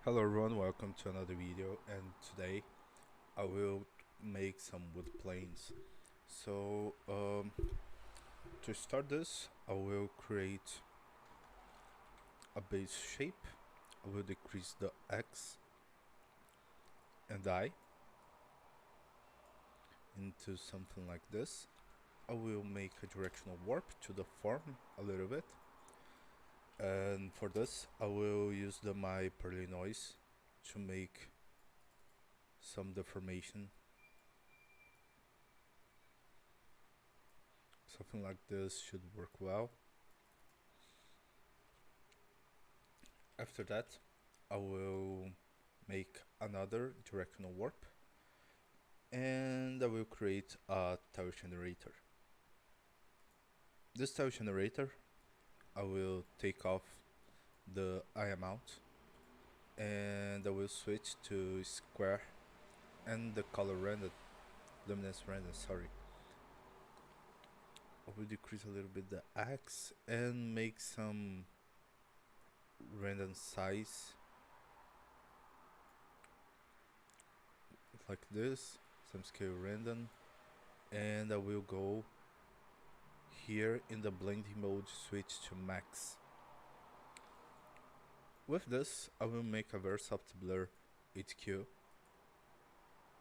Hello everyone, welcome to another video, and today I will make some wood planes. To start this, I will create a base shape. I will decrease the X and Y into something like this. I will make a directional warp to the form a little bit, and for this I will use the my Perlin noise to make some deformation. Something like this should work well. After that, I will make another directional warp, and I will create a tile generator. This tile generator, I will take off the eye amount, and I will switch to square and the color render, luminance render, sorry. I will decrease a little bit the X and make some random size like this, some scale random, and I will go here in the blending mode, switch to max. With this, I will make a very soft blur HQ,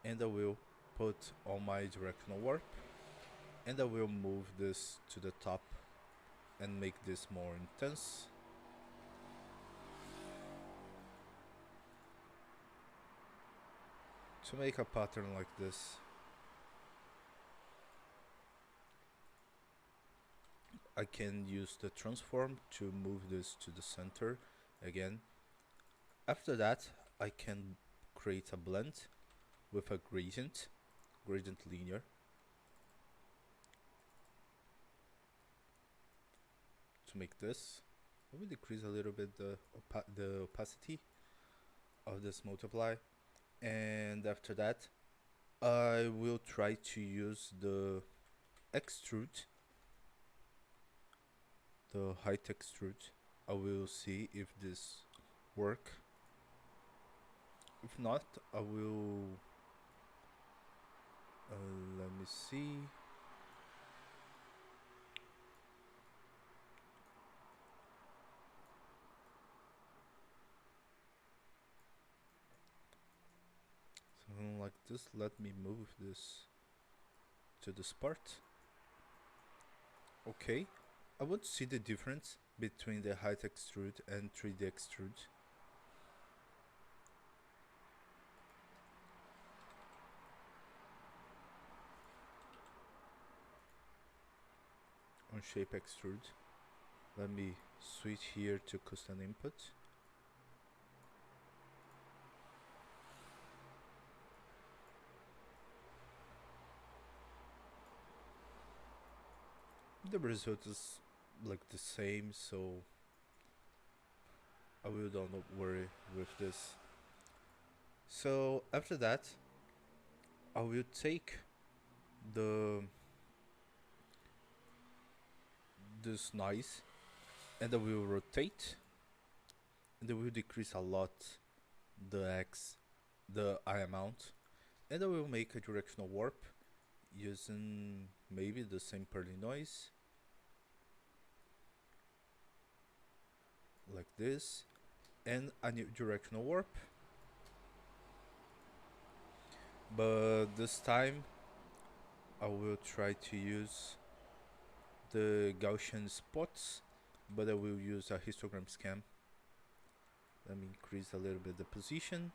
and I will put on my directional warp, and I will move this to the top and make this more intense. To make a pattern like this, I can use the transform to move this to the center again. After that, I can create a blend with a gradient linear. To make this, I will decrease a little bit the opacity of this multiply, and after that I will try to use the extrude, the height extrude. I will see if this work. If not, I will let me see. Something like this. Let me move this to this part. Okay, I want to see the difference between the height extrude and 3D extrude. On shape extrude, let me switch here to custom input. The result is like the same, so I will don't worry with this. So after that, I will take the this noise, and I will rotate, and I will decrease a lot the X, the I amount, and I will make a directional warp using maybe the same Perlin noise like this, and a new directional warp, but this time I will try to use the Gaussian spots, but I will use a histogram scan. Let me increase a little bit the position.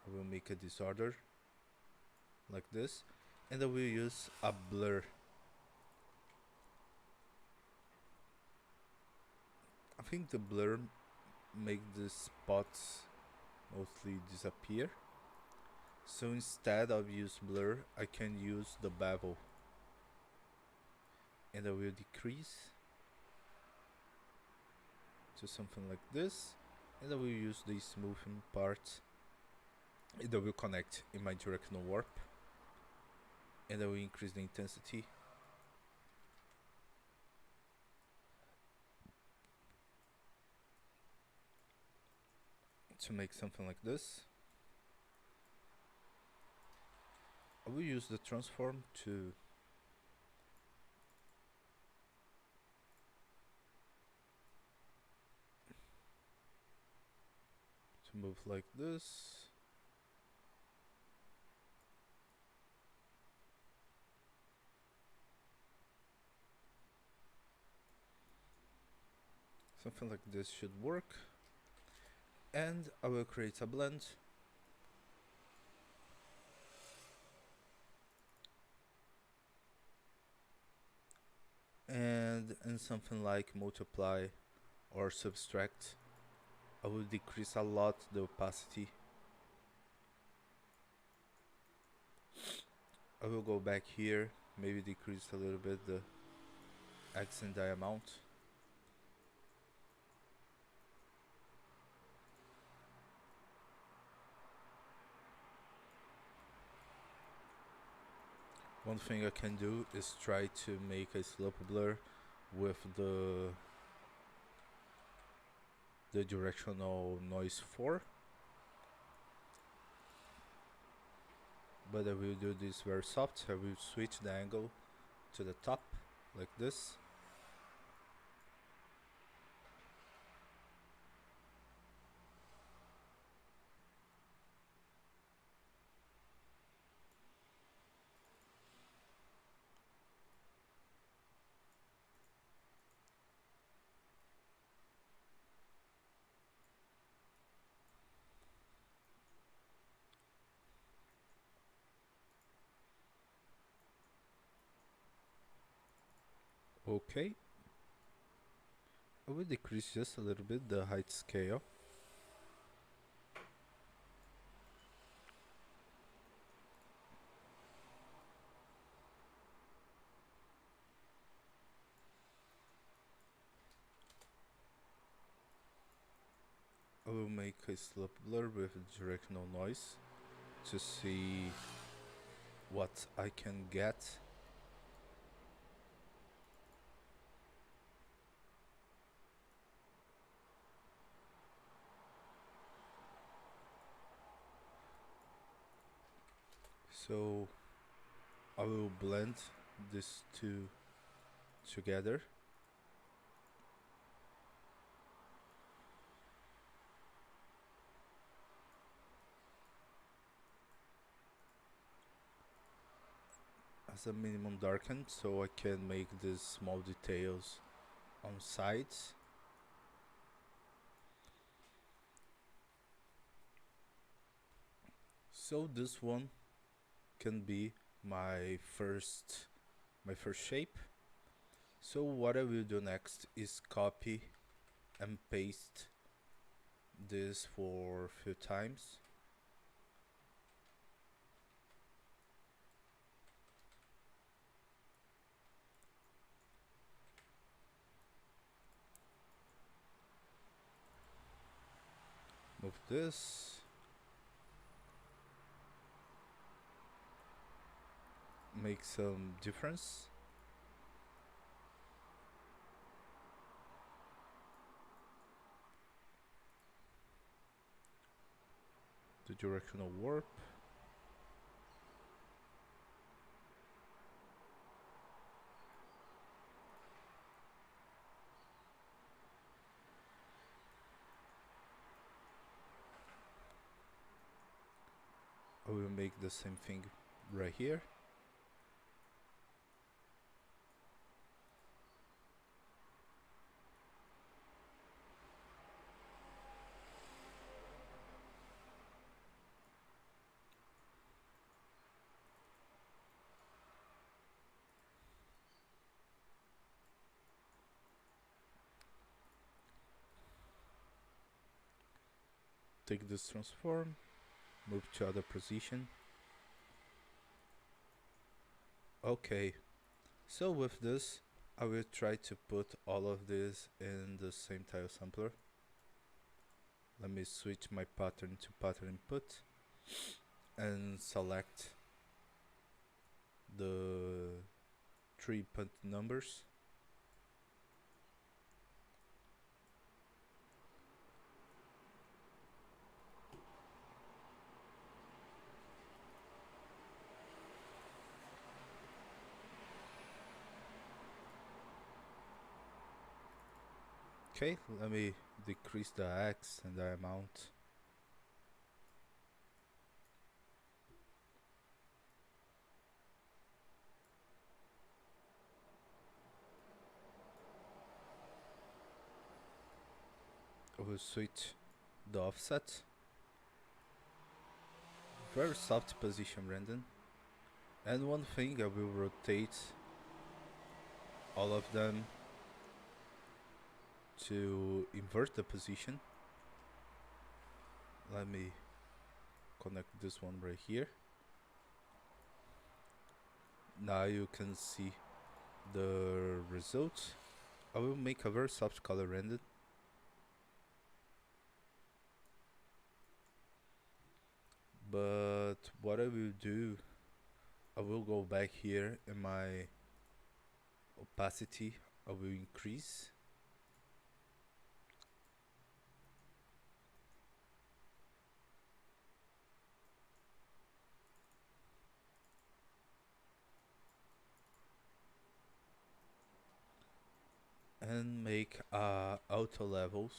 I will make a disorder like this, and I will use a blur. I think the blur make the spots mostly disappear, so instead of use blur I can use the bevel, and I will decrease to something like this, and I will use the smoothing part, and I will connect in my directional warp, and I will increase the intensity. to make something like this. I will use the transform to move like this. Something like this should work. And I will create a blend. And in something like multiply or subtract, I will decrease a lot the opacity. I will go back here, maybe decrease a little bit the accent die amount. One thing I can do is try to make a slope blur with the directional noise 4, but I will do this very soft. I will switch the angle to the top like this. Okay, I will decrease just a little bit the height scale. I will make a slope blur with directional noise to see what I can get. So I will blend these two together. As a minimum darken, so I can make these small details on sides. So this one can be my first shape. So what I will do next is copy and paste this for a few times. Move this. Make some difference. The directional warp. I will make the same thing right here. Take this transform, move to other position. Okay, so with this I will try to put all of this in the same tile sampler. Let me switch my pattern to pattern input and select the 3 punt numbers. Okay, let me decrease the X and the amount. I will switch the offset. Very soft position random. And one thing, I will rotate all of them to invert the position. Let me connect this one right here. Now you can see the result. I will make a very soft color rendered. But what I will do, I will go back here in my opacity. I will increase. And make auto levels.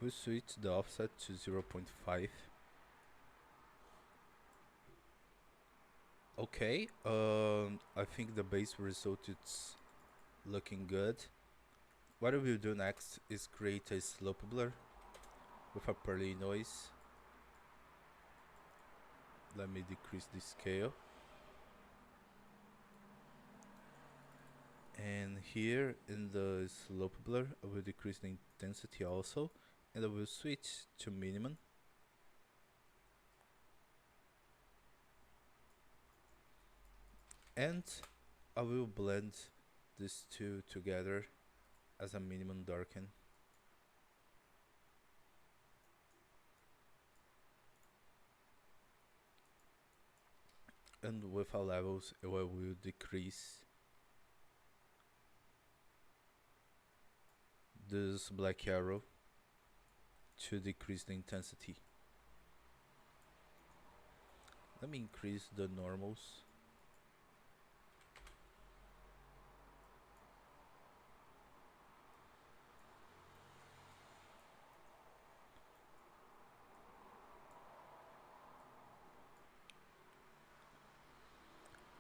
We switch the offset to 0.5. Okay, I think the base result is looking good. What we will do next is create a slope blur with a pearly noise. Let me decrease the scale. And here in the slope blur, I will decrease the intensity also, and I will switch to minimum. And I will blend these two together as a minimum darken. And with our levels, I will decrease this black arrow to decrease the intensity. Let me increase the normals.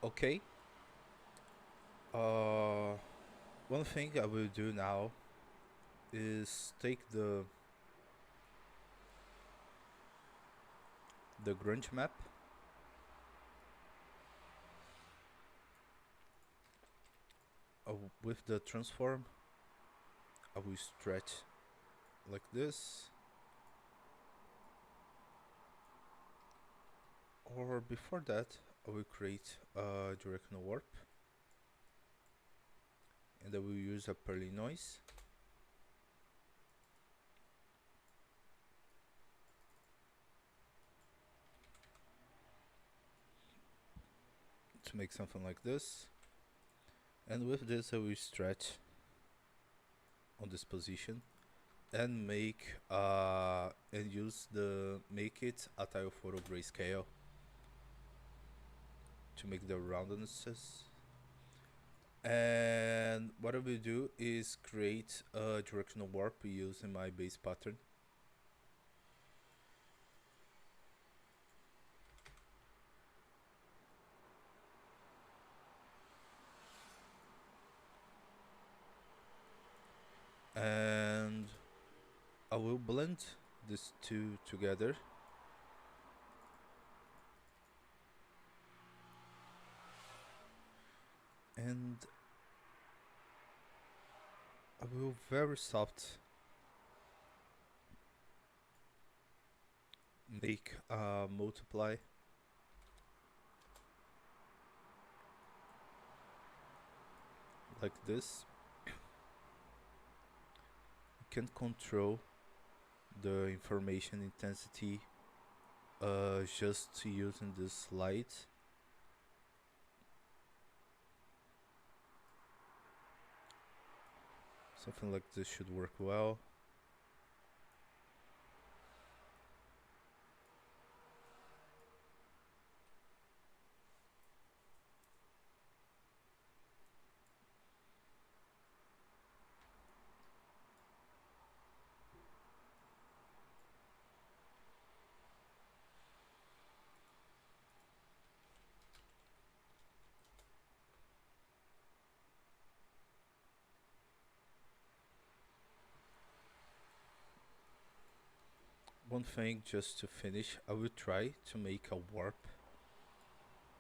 Okay. One thing I will do now is take the grunge map with the transform. I will stretch like this, or before that I will create a directional warp, and I will use a pearly noise. To make something like this, and with this I will stretch on this position and make and use the make it a tile photo grayscale to make the roundnesses. And what I will do is create a directional warp using my base pattern. And I will blend these two together. And I will very soft make a multiply. Like this. can control the information intensity just using this light. Something like this should work well. One thing just to finish, I will try to make a warp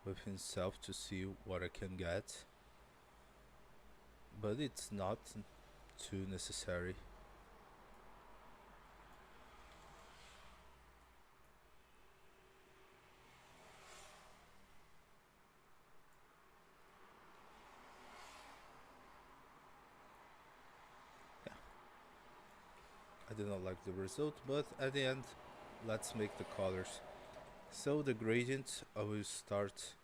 within self to see what I can get, but it's not too necessary. Yeah, I did not like the result, but at the end, let's make the colors. So the gradient, I will start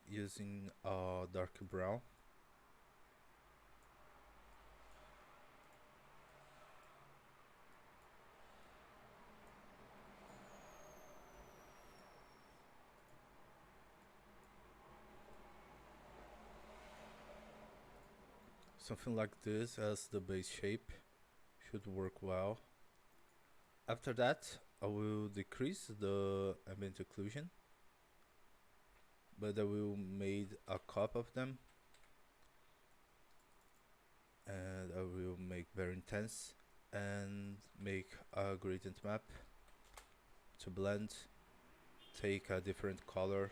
using dark brown. Something like this as the base shape should work well. After that, I will decrease the ambient occlusion, but I will make a copy of them, and I will make very intense and make a gradient map to blend, take a different color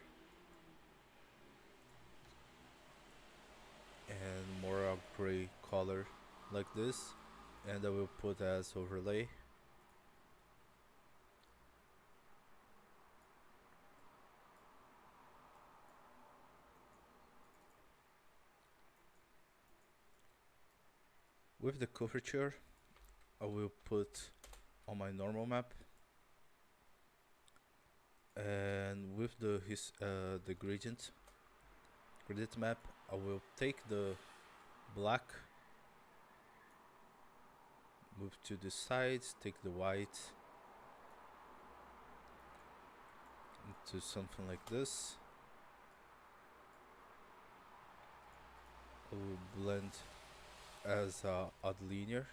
and more a gray color like this, and I will put as overlay. With the curvature, I will put on my normal map, and with the gradient map, I will take the black, move to the sides, take the white into something like this. I will blend as odd linear.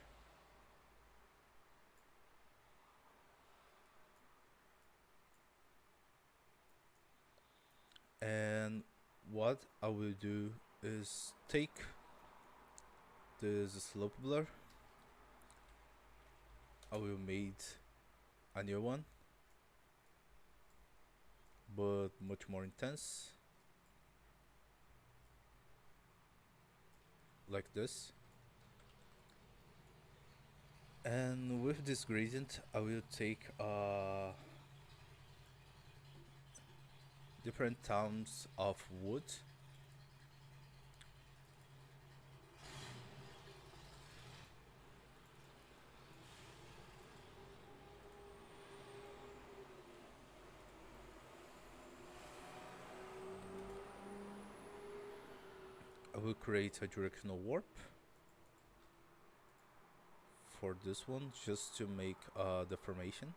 And what I will do is take this slope blur, I will make a new one, but much more intense, like this. And with this gradient, I will take different tones of wood. I will create a directional warp for this one just to make a deformation.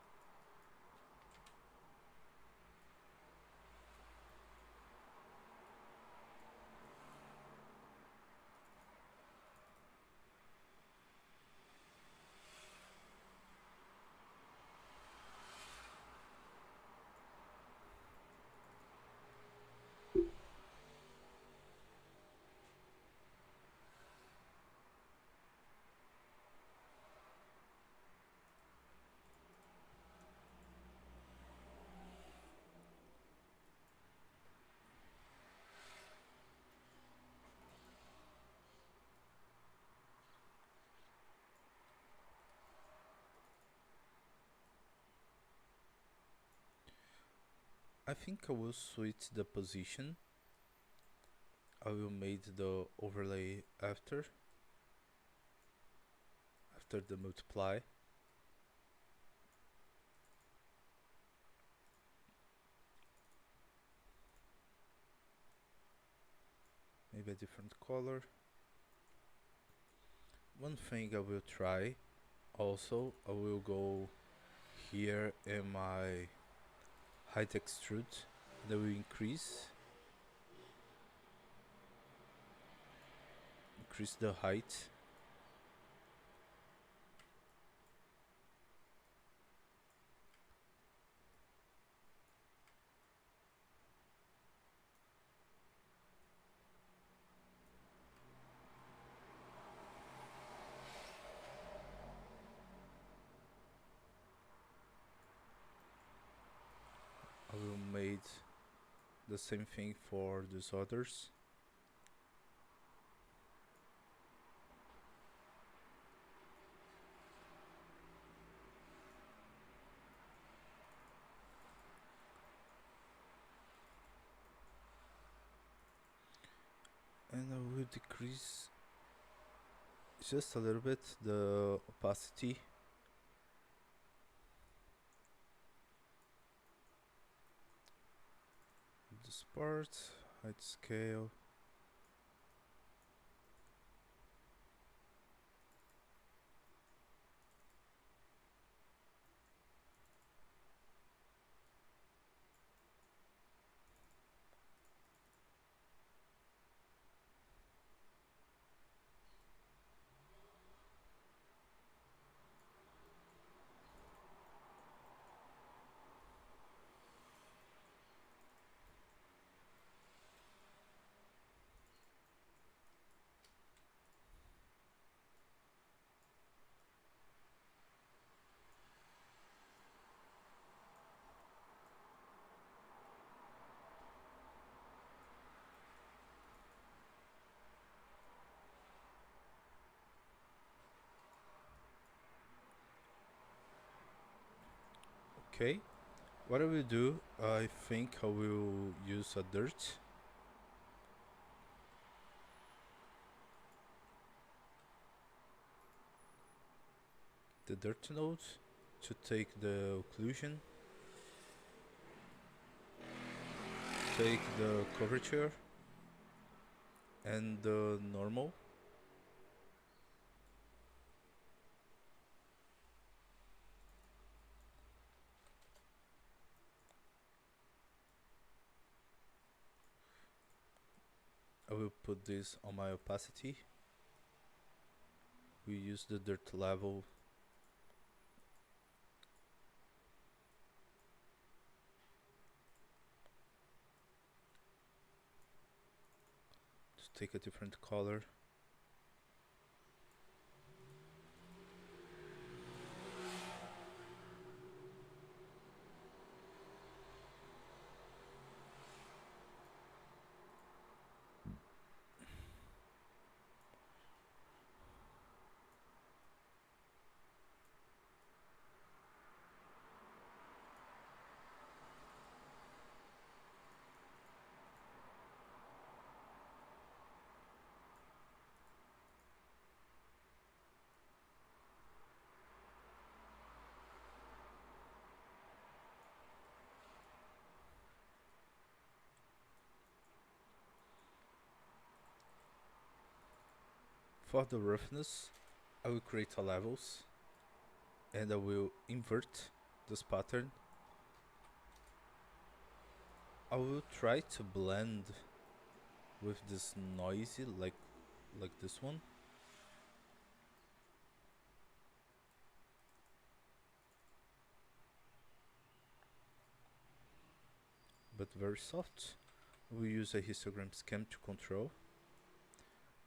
I think I will switch the position. I will make the overlay after. after the multiply. Maybe a different color. One thing I will try also, I will go here in my height extrude, that will increase the height. I will make the same thing for these others. And I will decrease just a little bit the opacity. This part, height scale. Okay, what I will do, I think I will use a dirt. The dirt node to take the occlusion, take the curvature and the normal. I will put this on my opacity. We use the dirt level to take a different color. For the roughness, I will create a levels and I will invert this pattern. I will try to blend with this noisy like this one. But very soft. We use a histogram scan to control.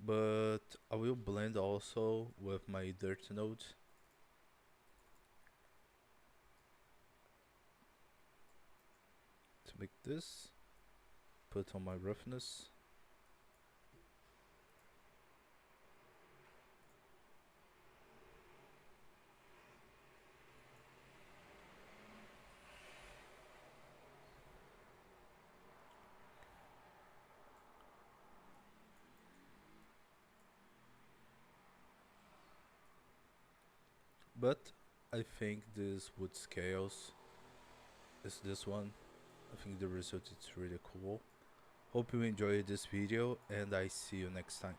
But I will blend also with my dirt node. To make this, put on my roughness. but I think this wood scales is this one. I think the result is really cool. Hope you enjoyed this video, and I see you next time.